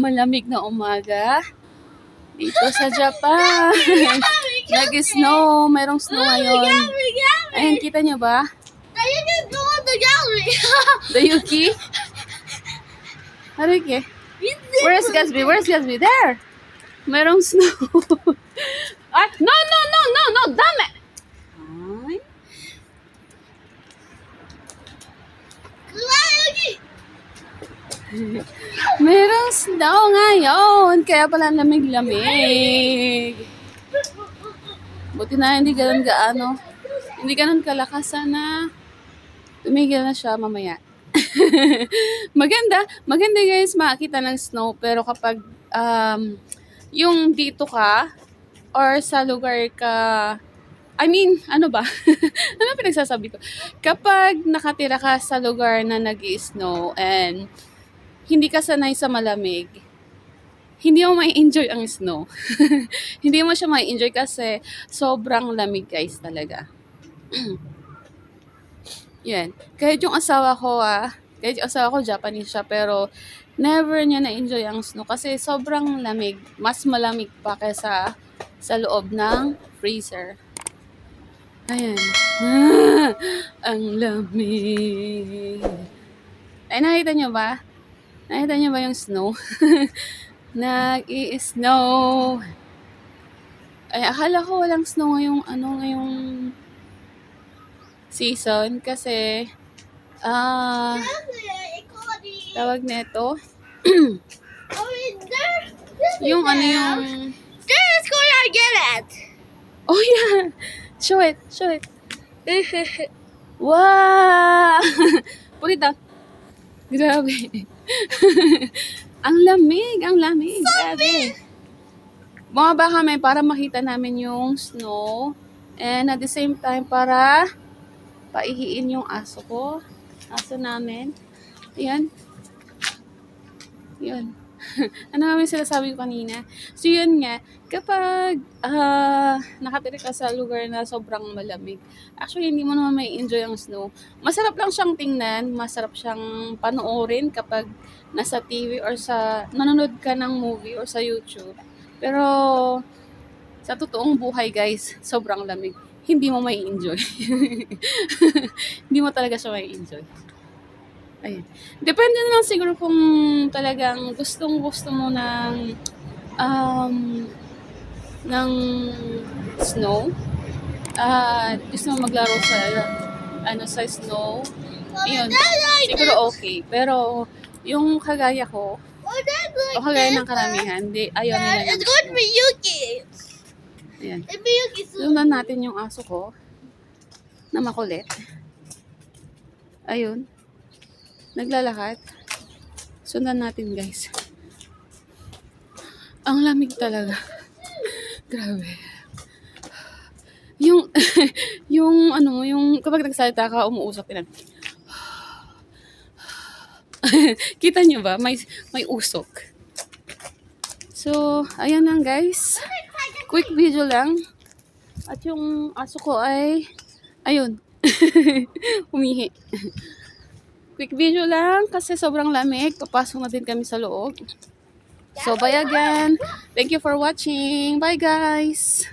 malamig na umaga dito sa Japan. Nag-snow. Mayroong snow ngayon. Ayun, kita nyo ba? The Yuki? Haruki? Where's Gatsby? Where's Gatsby? There! Mayroong snow. Ah, no! Dame! Ay. Mayroong snow ngayon. Kaya pala lamig-lamig. Buti na hindi ganun kalakas, sana tumigil na siya mamaya. Maganda guys makakita ng snow, pero kapag yung dito ka or sa lugar ka, I mean, ano ba? Ano pinagsasabi ko? Kapag nakatira ka sa lugar na nag-i-snow and hindi ka sanay sa malamig, hindi mo mai-enjoy ang snow. Hindi mo siya mai-enjoy kasi sobrang lamig guys talaga. Yan. Kahit yung asawa ko Japanese siya, pero never niya na-enjoy ang snow kasi sobrang lamig. Mas malamig pa kaysa sa loob ng freezer. Ayan. Ang lamig. Ay, nakita nyo ba? Nakita nyo ba yung snow? Nag-i-snow. Ay, akala ko walang snow ngayong season kasi tawag nito yung There's gonna get it. Oh yeah, show it. Wow. Pulita. Grabe. Ang lamig. Grabe. Bumaba kami para makita namin yung snow, and at the same time para paihiin yung aso namin. Ayan. Yun. Ano namin sinasabi ko kanina? So yun nga, kapag nakatira ka sa lugar na sobrang malamig, actually hindi mo naman may enjoy ang snow. Masarap lang siyang tingnan, masarap siyang panoorin kapag nasa TV or nanonood ka ng movie or sa YouTube. Pero sa totoong buhay guys, sobrang lamig. Hindi mo may enjoy. Hindi mo talaga siya may enjoy. Ayun. Depende na lang siguro kung talagang gusto mo ng snow. Gusto mo maglaro sa snow. Ayun, siguro okay. Pero yung kagaya ko, o kagaya ng karamihan, ayaw nila ng It's going to be Yuki. Ayan. It'll be Yuki soon. Sundan natin yung aso ko na makulit. Ayun. Naglalakad. Sundan natin guys. Ang lamig talaga. Grabe. Yung kapag nagsalita ka, umuusap din. Kita nyo ba? May usok. So, ayan lang guys. Quick video lang. At yung aso ko ay, ayun. Humihi. Quick video lang kasi sobrang lamig. Papasok na din kami sa loob. So, bye again. Thank you for watching. Bye guys.